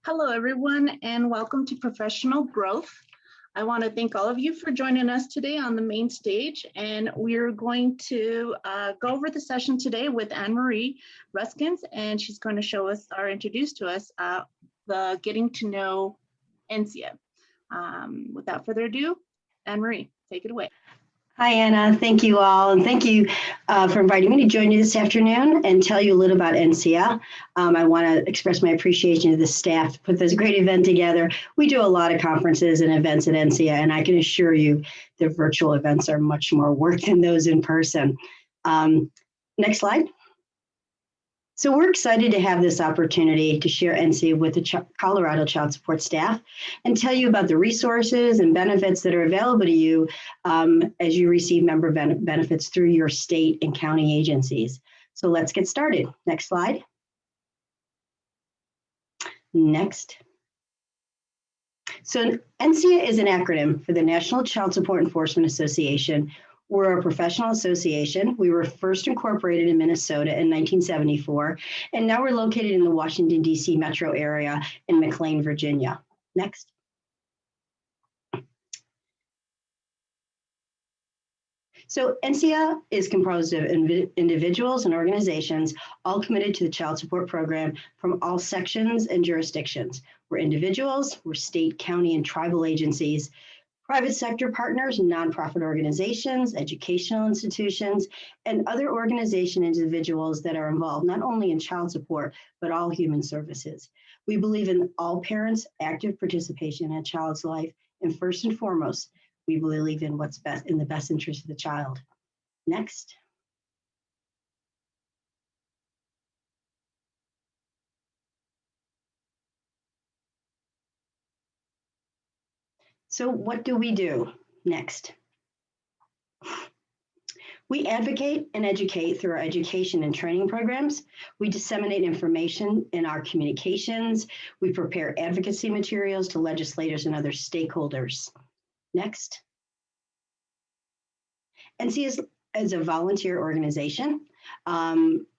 Hello, everyone, and welcome to Professional Growth. I want to thank all of you for joining us today on the main stage, and we're going to go over the session today with Anne-Marie Ruskins, and she's going to show us or introduce to us the Getting to Know NCIA. Without further ado, Anne-Marie, take it away. Hi, Anna. Thank you all. And thank you for inviting me to join you this afternoon and tell you a little about NCIA. I want to express my appreciation to the staff to put this great event together. We do a lot of conferences and events at NCIA, and I can assure you the virtual events are much more work than those in person. Next slide. So we're excited to have this opportunity to share NCIA with the Colorado Child Support staff and tell you about the resources and benefits that are available to you as you receive member benefits through your state and county agencies. So let's get started. Next slide. Next. So NCIA is an acronym for the National Child Support Enforcement Association. We're a professional association. We were first incorporated in Minnesota in 1974, and now we're located in the Washington, D.C. metro area in McLean, Virginia. Next. So NCIA is composed of individuals and organizations all committed to the child support program from all sections and jurisdictions. We're individuals, we're state, county, and tribal agencies, private sector partners, nonprofit organizations, educational institutions, and other organization individuals that are involved not only in child support, but all human services. We believe in all parents' active participation in a child's life, and first and foremost, we believe in what's best in the best interest of the child. Next. So what do we do? Next. We advocate and educate through our education and training programs. We disseminate information in our communications. We prepare advocacy materials to legislators and other stakeholders. Next. NCIA is a volunteer organization,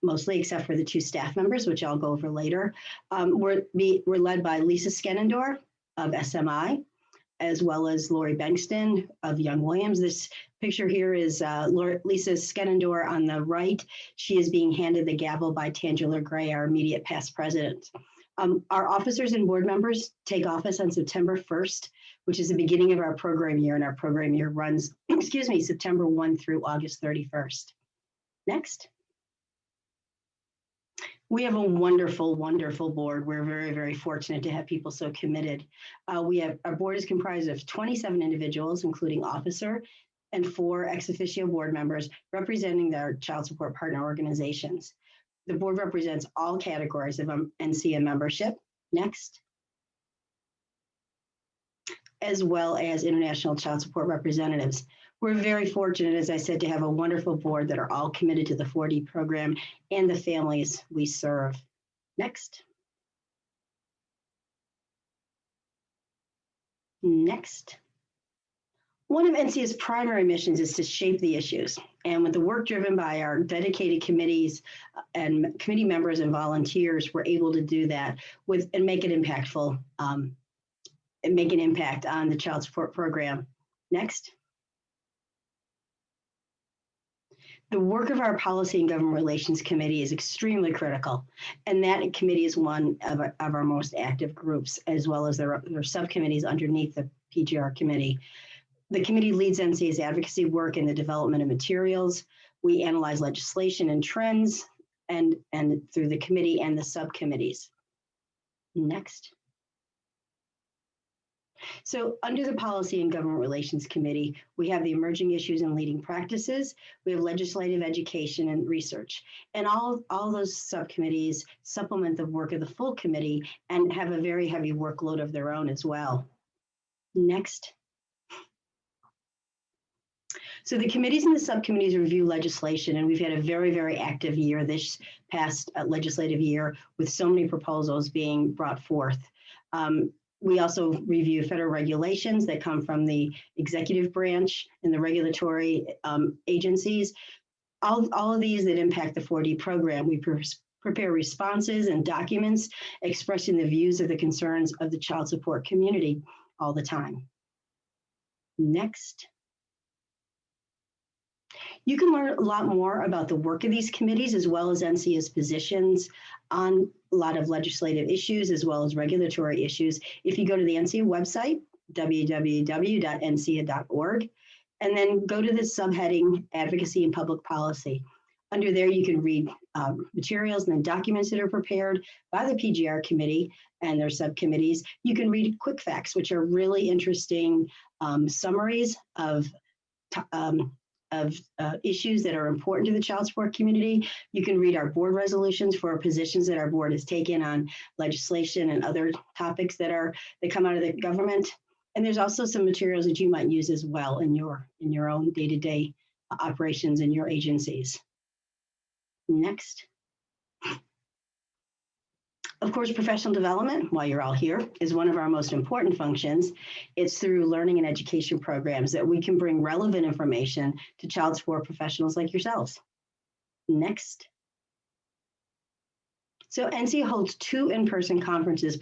mostly except for the 2 staff members, which I'll go over later. We're led by Lisa Skenendor of SMI, as well as Lori Bankston of Young Williams. This picture here is Lisa Skenendor on the right. She is being handed the gavel by Tangela Gray, our immediate past president. Our officers and board members take office on September 1st, which is the beginning of our program year, and our program year runs, September 1 through August 31st. Next. We have a wonderful, wonderful board. We're very, very fortunate to have people so committed. Our board is comprised of 27 individuals, including officer, and 4 ex officio board members representing their child support partner organizations. The board represents all categories of NCIA membership. Next. As well as international child support representatives. We're very fortunate, as I said, to have a wonderful board that are all committed to the 4D program and the families we serve. Next. Next. One of NCIA's primary missions is to shape the issues. And with the work driven by our dedicated committees and committee members and volunteers, we're able to do that and make it impactful and make an impact on the child support program. Next. The work of our Policy and Government Relations Committee is extremely critical, and that committee is one of our most active groups, as well as their subcommittees underneath the PGR committee. The committee leads NCIA's advocacy work in the development of materials. We analyze legislation and trends, and through the committee and the subcommittees. Next. So under the Policy and Government Relations Committee, we have the emerging issues and leading practices. We have legislative education and research. And all those subcommittees supplement the work of the full committee and have a very heavy workload of their own as well. Next. So the committees and the subcommittees review legislation, and we've had a very, very active year this past legislative year with so many proposals being brought forth. We also review federal regulations that come from the executive branch and the regulatory agencies. All of these that impact the 4D program, we prepare responses and documents expressing the views of the concerns of the child support community all the time. Next. You can learn a lot more about the work of these committees as well as NCIA's positions on a lot of legislative issues as well as regulatory issues if you go to the NCIA website, www.ncia.org, and then go to the subheading Advocacy and Public Policy. Under there, you can read materials and then documents that are prepared by the PGR committee and their subcommittees. You can read quick facts, which are really interesting summaries of issues that are important to the child support community. You can read our board resolutions for positions that our board has taken on legislation and other topics that come out of the government. And there's also some materials that you might use as well in your own day-to-day operations in your agencies. Next. Of course, professional development, while you're all here, is one of our most important functions. It's through learning and education programs that we can bring relevant information to child support professionals like yourselves. Next. So NCIA holds 2 in-person conferences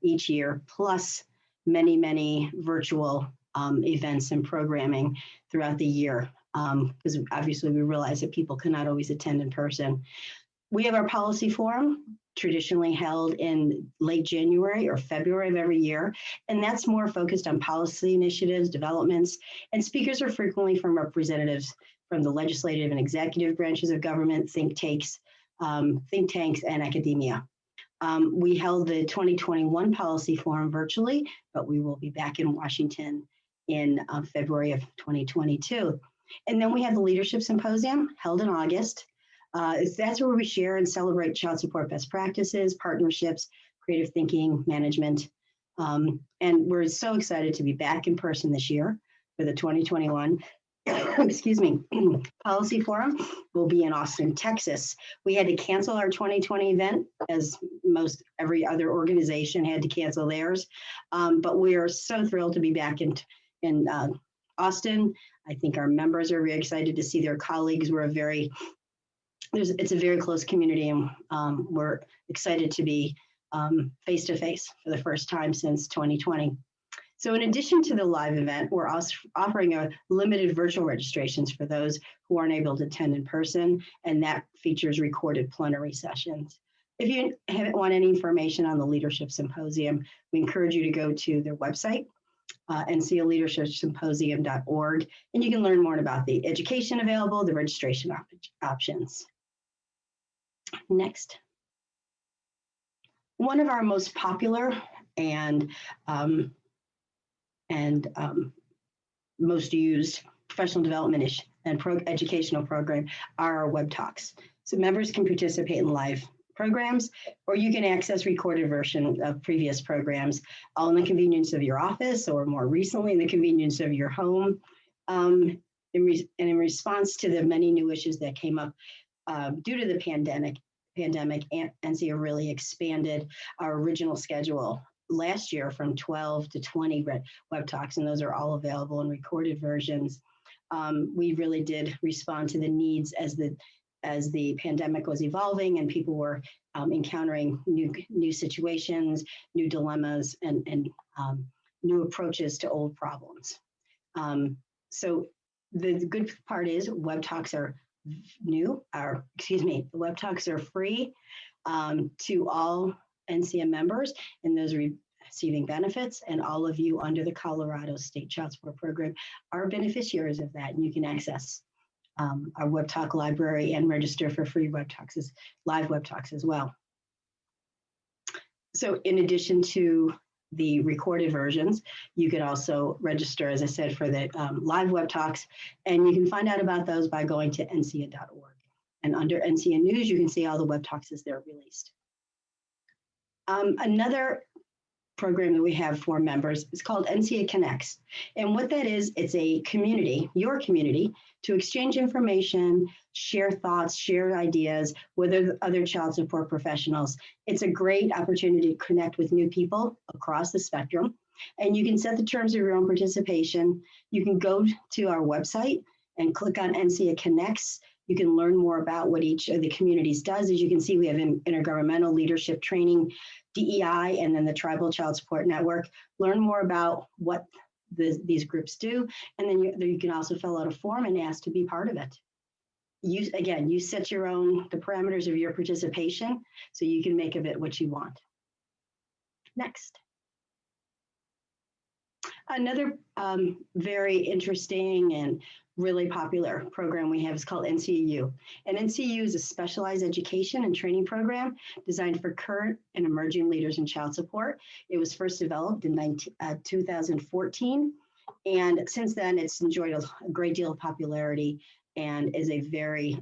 each year, plus many, many virtual events and programming throughout the year, because obviously we realize that people cannot always attend in person. We have our policy forum, traditionally held in late January or February of every year, and that's more focused on policy initiatives, developments, and speakers are frequently from representatives from the legislative and executive branches of government, think tanks, and academia. We held the 2021 policy forum virtually, but we will be back in Washington in February of 2022. And then we have the Leadership Symposium held in August. That's where we share and celebrate child support best practices, partnerships, creative thinking, management. And we're so excited to be back in person this year for the 2021 excuse me, policy forum. Will be in Austin, Texas. We had to cancel our 2020 event, as most every other organization had to cancel theirs. But we are so thrilled to be back in Austin. I think our members are very excited to see their colleagues. It's a very close community, and we're excited to be face to face for the first time since 2020. So in addition to the live event, we're also offering a limited virtual registrations for those who aren't able to attend in person, and that features recorded plenary sessions. If you want any information on the Leadership Symposium, we encourage you to go to their website, ncaleadershipsymposium.org, and you can learn more about the education available, the registration options. Next. One of our most popular and most used professional development and educational program are our web talks. So members can participate in live programs, or you can access recorded version of previous programs, all in the convenience of your office, or more recently in the convenience of your home. And in response to the many new issues that came up due to the pandemic, NCIA really expanded our original schedule last year from 12 to 20 web talks, and those are all available in recorded versions. We really did respond to the needs as the pandemic was evolving and people were encountering new situations, new dilemmas, and new approaches to old problems. So the good part is web talks are web talks are free to all NCIA members and those receiving benefits, and all of you under the Colorado State Child Support Program are beneficiaries of that, and you can access our web talk library and register for free live web talks as well. So in addition to the recorded versions, you could also register, as I said, for the live web talks, and you can find out about those by going to ncia.org. And under NCIA News, you can see all the web talks as they're released. Another program that we have for members is called NCIA Connects. And what that is, it's a community, your community, to exchange information, share thoughts, share ideas with other child support professionals. It's a great opportunity to connect with new people across the spectrum. And you can set the terms of your own participation. You can go to our website and click on NCIA Connects You can learn more about what each of the communities does. As you can see, we have intergovernmental leadership training, DEI, and then the Tribal Child Support Network. Learn more about what these groups do, and then you can also fill out a form and ask to be part of it. You set the parameters of your participation, so you can make of it what you want. Next. Another very interesting and really popular program we have is called NCAU. And NCAU is a specialized education and training program designed for current and emerging leaders in child support. It was first developed in 2014. And since then, it's enjoyed a great deal of popularity and is a very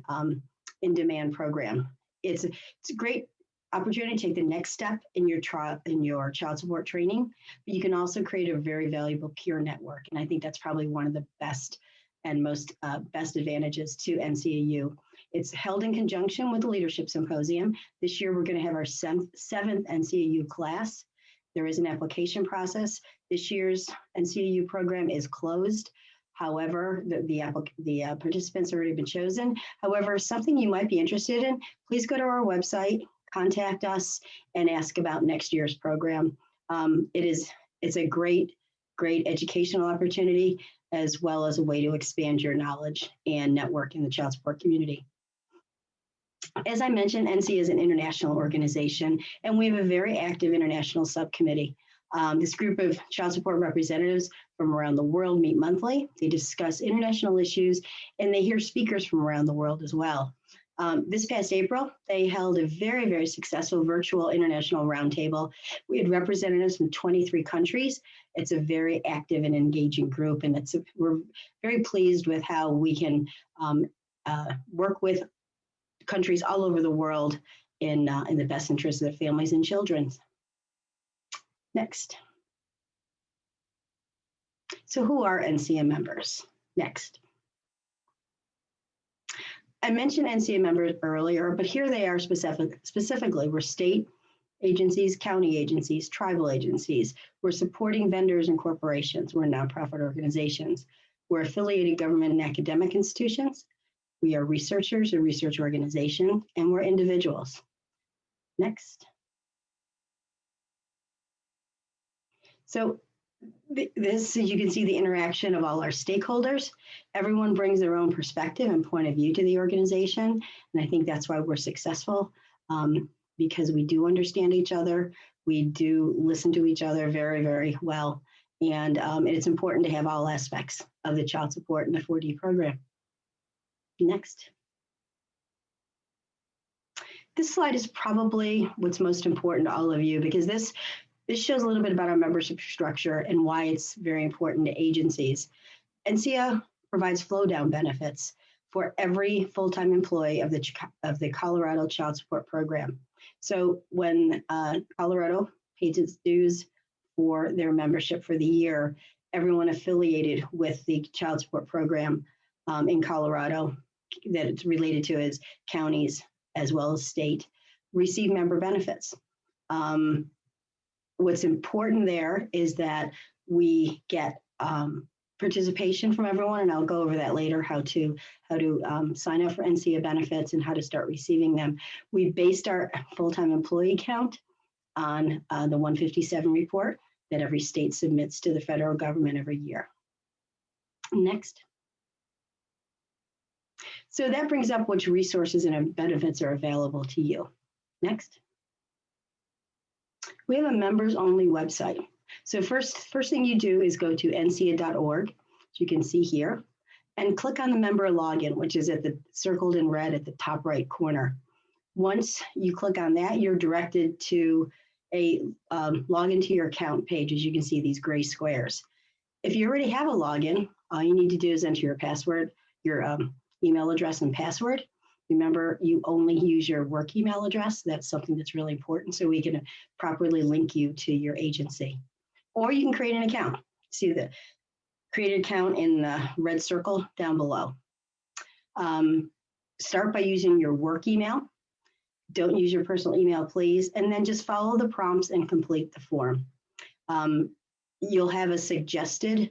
in-demand program. It's a great opportunity to take the next step in your child support training, but you can also create a very valuable peer network. And I think that's probably one of the best and most best advantages to NCAU. It's held in conjunction with the Leadership Symposium. This year, we're going to have our seventh NCAU class. There is an application process. This year's NCAU program is closed. However, the participants have already been chosen. However, something you might be interested in, please go to our website, contact us, and ask about next year's program. It's a great educational opportunity, as well as a way to expand your knowledge and network in the child support community. As I mentioned, NC is an international organization, and we have a very active international subcommittee. This group of child support representatives from around the world meet monthly. They discuss international issues, and they hear speakers from around the world as well. This past April, they held a very, very successful virtual international roundtable. We had representatives from 23 countries. It's a very active and engaging group, and we're very pleased with how we can work with countries all over the world in the best interest of their families and children. Next. So who are NCA members? Next. I mentioned NCA members earlier, but here they are specifically. We're state agencies, county agencies, tribal agencies. We're supporting vendors and corporations. We're nonprofit organizations. We're affiliated government and academic institutions. We are researchers, a research organization, and we're individuals. Next. So this, you can see the interaction of all our stakeholders. Everyone brings their own perspective and point of view to the organization. And I think that's why we're successful, because we do understand each other. We do listen to each other very, very well. And it's important to have all aspects of the child support and the 4D program. Next. This slide is probably what's most important to all of you, because this shows a little bit about our membership structure and why it's very important to agencies. NCA provides flow-down benefits for every full-time employee of the Colorado Child Support Program. So when Colorado pays its dues for their membership for the year, everyone affiliated with the Child Support Program in Colorado that it's related to as counties as well as state receive member benefits. What's important there is that we get participation from everyone, and I'll go over that later, how to sign up for NCA benefits and how to start receiving them. We based our full-time employee count on the 157 report that every state submits to the federal government every year. Next. So that brings up which resources and benefits are available to you. Next. We have a members-only website. So first thing you do is go to nca.org, as you can see here, and click on the member login, which is circled in red at the top right corner. Once you click on that, you're directed to a login to your account page. As you can see, these gray squares. If you already have a login, all you need to do is enter your password, your email address and password. Remember, you only use your work email address. That's something that's really important, so we can properly link you to your agency. Or you can create an account. See the create an account in the red circle down below. Start by using your work email. Don't use your personal email, please. And then just follow the prompts and complete the form. You'll have a suggested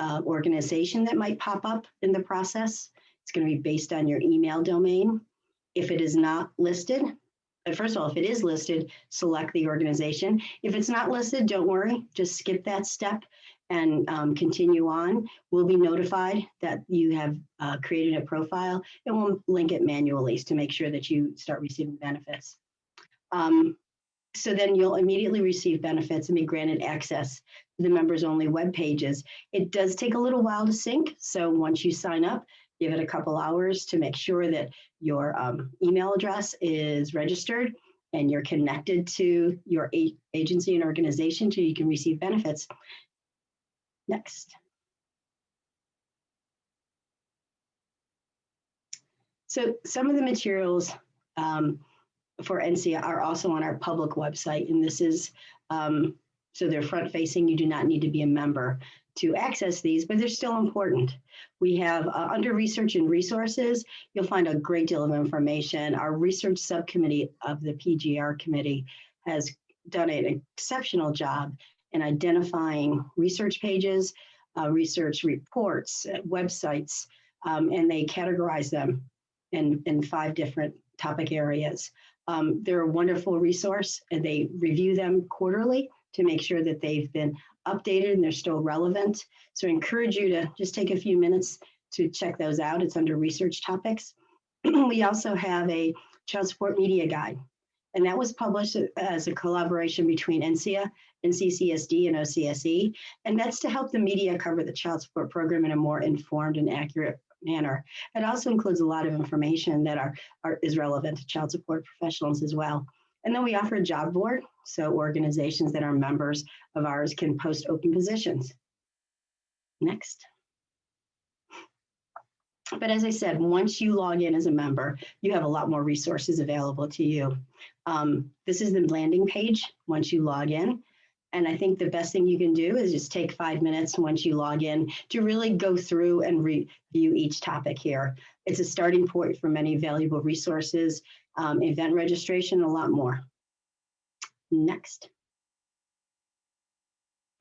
organization that might pop up in the process. It's going to be based on your email domain. If it is not listed, first of all, if it is listed, select the organization. If it's not listed, don't worry, just skip that step and continue on. We'll be notified that you have created a profile, and we'll link it manually to make sure that you start receiving benefits. So then you'll immediately receive benefits and be granted access to the members only web pages. It does take a little while to sync. So once you sign up, give it a couple hours to make sure that your email address is registered and you're connected to your agency and organization so you can receive benefits. Next. So some of the materials for NCIA are also on our public website, and this is, so they're front facing. You do not need to be a member to access these, but they're still important. We have under research and resources, you'll find a great deal of information. Our research subcommittee of the PGR committee has done an exceptional job in identifying research pages, research reports, websites, and they categorize them in 5 different topic areas. They're a wonderful resource, and they review them quarterly to make sure that they've been updated and they're still relevant. So I encourage you to just take a few minutes to check those out. It's under research topics. We also have a child support media guide, and that was published as a collaboration between NCIA, NCCSD, and OCSE, and that's to help the media cover the child support program in a more informed and accurate manner. It also includes a lot of information that is relevant to child support professionals as well. And then we offer a job board, so organizations that are members of ours can post open positions. Next. But as I said, once you log in as a member, you have a lot more resources available to you. This is the landing page once you log in. And I think the best thing you can do is just take 5 minutes once you log in to really go through and review each topic here. It's a starting point for many valuable resources, event registration, and a lot more. Next.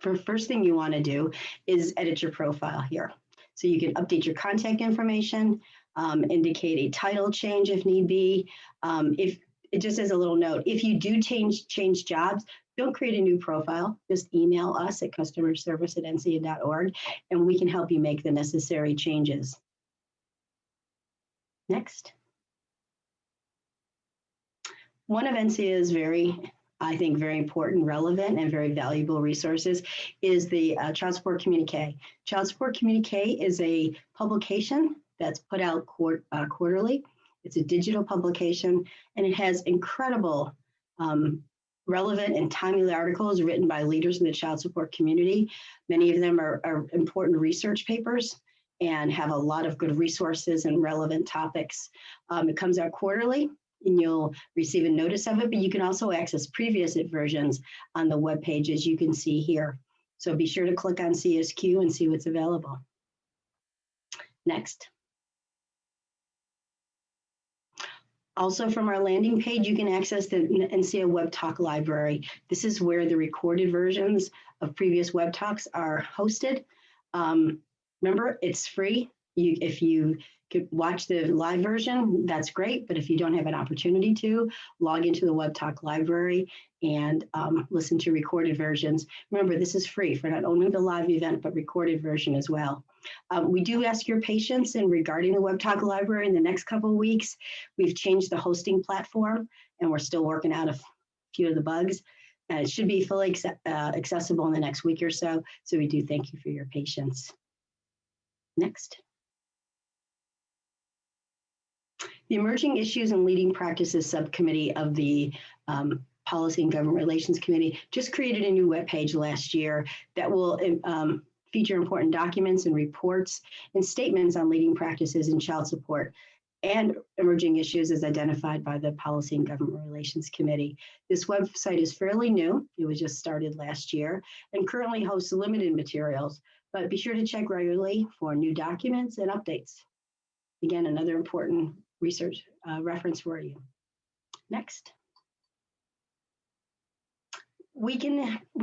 First thing you want to do is edit your profile here. So you can update your contact information, indicate a title change if need be. Just as a little note, if you do change jobs, don't create a new profile. Just email us at customerservice@ncia.org, and we can help you make the necessary changes. Next. One of NCIA's I think very important, relevant, and very valuable resources is the Child Support Communique. Child Support Communique is a publication that's put out quarterly. It's a digital publication, and it has incredible relevant and timely articles written by leaders in the child support community. Many of them are important research papers and have a lot of good resources and relevant topics. It comes out quarterly, and you'll receive a notice of it, but you can also access previous versions on the web pages you can see here. So be sure to click on CSQ and see what's available. Next. Also from our landing page, you can access the NCIA Web Talk Library. This is where the recorded versions of previous web talks are hosted. Remember, it's free. If you could watch the live version, that's great. But if you don't have an opportunity to, log into the Web Talk Library and listen to recorded versions. Remember, this is free for not only the live event, but recorded version as well. We do ask your patience in regarding the Web Talk Library in the next couple of weeks. We've changed the hosting platform, and we're still working out a few of the bugs. It should be fully accessible in the next week or so. So we do thank you for your patience. Next. The Emerging Issues and Leading Practices Subcommittee of the Policy and Government Relations Committee just created a new webpage last year that will feature important documents and reports and statements on leading practices in child support and emerging issues as identified by the Policy and Government Relations Committee. This website is fairly new. It was just started last year and currently hosts limited materials, but be sure to check regularly for new documents and updates. Again, another important research reference for you. Next. We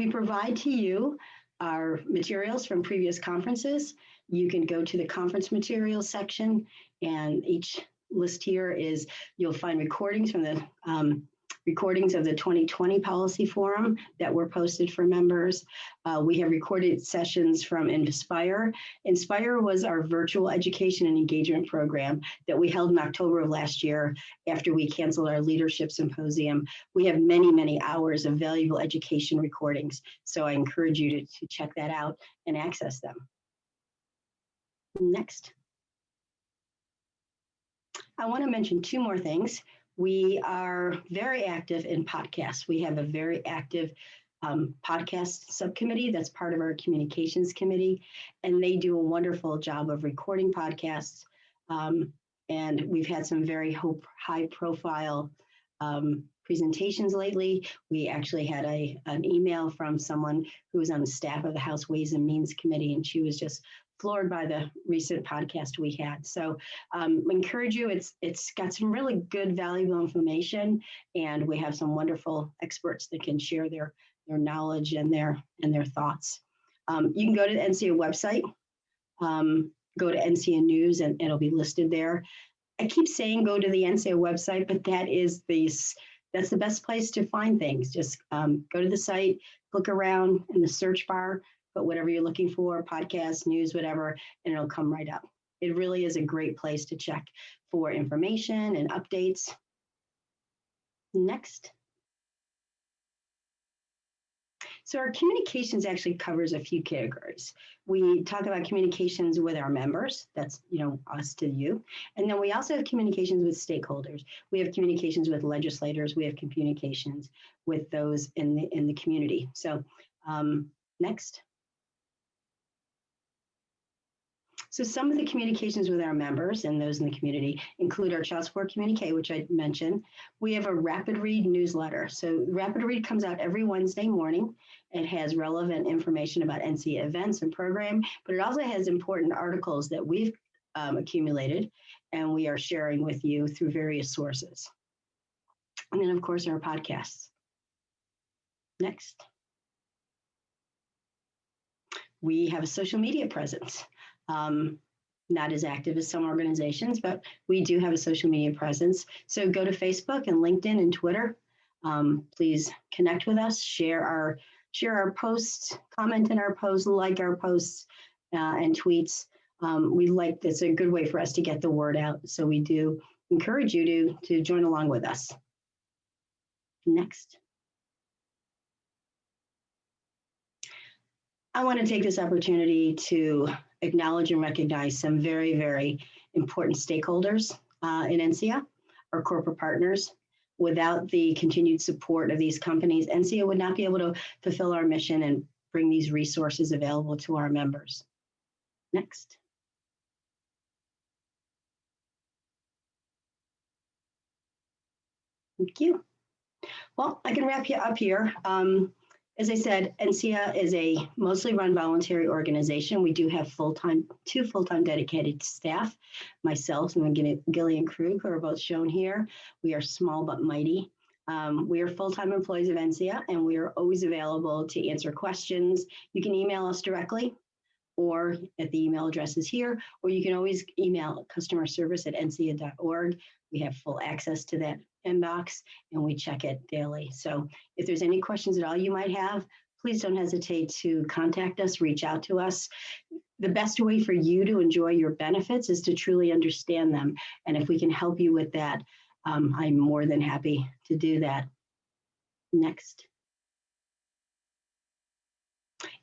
provide to you our materials from previous conferences. You can go to the conference materials section, and each list here is, you'll find recordings from the recordings of the 2020 policy forum that were posted for members. We have recorded sessions from Inspire. Inspire was our virtual education and engagement program that we held in October of last year after we canceled our leadership symposium. We have many, many hours of valuable education recordings. So I encourage you to check that out and access them. Next. I want to mention two more things. We are very active in podcasts. We have a very active podcast subcommittee that's part of our communications committee, and they do a wonderful job of recording podcasts. And we've had some very high profile presentations lately. We actually had an email from someone who was on the staff of the House Ways and Means Committee, and she was just floored by the recent podcast we had. So I encourage you, it's got some really good, valuable information, and we have some wonderful experts that can share their knowledge and their thoughts. You can go to the NCA website, go to NCA News, and it'll be listed there. I keep saying go to the NCA website, but that's the best place to find things. Just go to the site, click around in the search bar, put whatever you're looking for, podcasts, news, whatever, and it'll come right up. It really is a great place to check for information and updates. Next. So our communications actually covers a few categories. We talk about communications with our members, that's us to you. And then we also have communications with stakeholders. We have communications with legislators. We have communications with those in the community. So next. So some of the communications with our members and those in the community include our child support communique, which I mentioned. We have a Rapid Read newsletter. So Rapid Read comes out every Wednesday morning. It has relevant information about NCA events and program, but it also has important articles that we've accumulated and we are sharing with you through various sources. And then of course our podcasts. Next. We have a social media presence. Not as active as some organizations, but we do have a social media presence. So go to Facebook and LinkedIn and Twitter. Please connect with us, share our posts, comment in our posts, like our posts and tweets. That's a good way for us to get the word out. So we do encourage you to join along with us. Next. I want to take this opportunity to acknowledge and recognize some very, very important stakeholders in NCA, our corporate partners. Without the continued support of these companies, NCA would not be able to fulfill our mission and bring these resources available to our members. Next. Thank you. Well, I can wrap you up here. As I said, NCA is a mostly run voluntary organization. We do have two full-time dedicated staff, myself and Gillian Krug, who are both shown here. We are small but mighty. We are full-time employees of NCA, and we are always available to answer questions. You can email us directly or at the email addresses here, or you can always email customer service at ncia.org. We have full access to that inbox and we check it daily. So if there's any questions at all you might have, please don't hesitate to contact us, reach out to us. The best way for you to enjoy your benefits is to truly understand them. And if we can help you with that, I'm more than happy to do that. Next.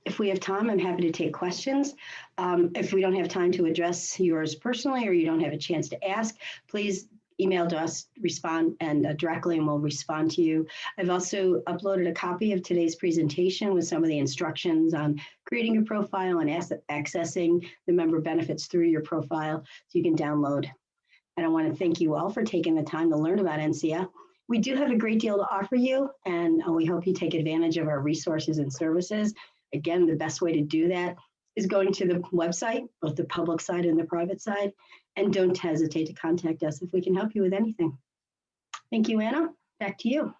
If we have time, I'm happy to take questions. If we don't have time to address yours personally or you don't have a chance to ask, please email to us, respond directly, and we'll respond to you. I've also uploaded a copy of today's presentation with some of the instructions on creating a profile and accessing the member benefits through your profile so you can download. And I want to thank you all for taking the time to learn about NCA. We do have a great deal to offer you, and we hope you take advantage of our resources and services. Again, the best way to do that is going to the website, both the public side and the private side, and don't hesitate to contact us if we can help you with anything. Thank you, Anna. Back to you.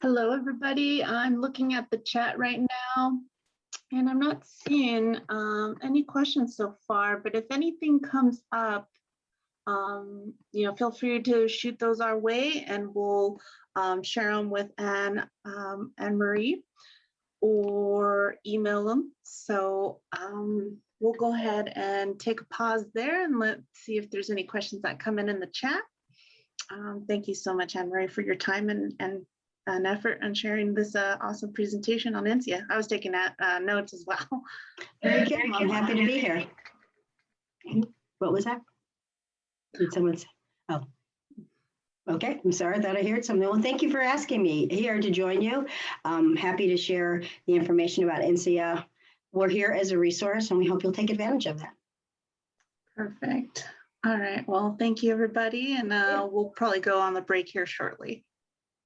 Hello, everybody. I'm looking at the chat right now, and I'm not seeing any questions so far, but if anything comes up, feel free to shoot those our way, and we'll share them with Anne Marie, or email them. So we'll go ahead and take a pause there and let's see if there's any questions that come in the chat. Thank you so much, Anne Marie, for your time and effort on sharing this awesome presentation on NCIA. I was taking notes as well. Very good. Well, I'm happy to be here. What was that? Did someone say? Oh, okay. I'm sorry. I thought I heard something. Well, thank you for asking me here to join you. I'm happy to share the information about NCIA. We're here as a resource, and we hope you'll take advantage of that. Perfect. All right. Well, thank you, everybody. And we'll probably go on the break here shortly.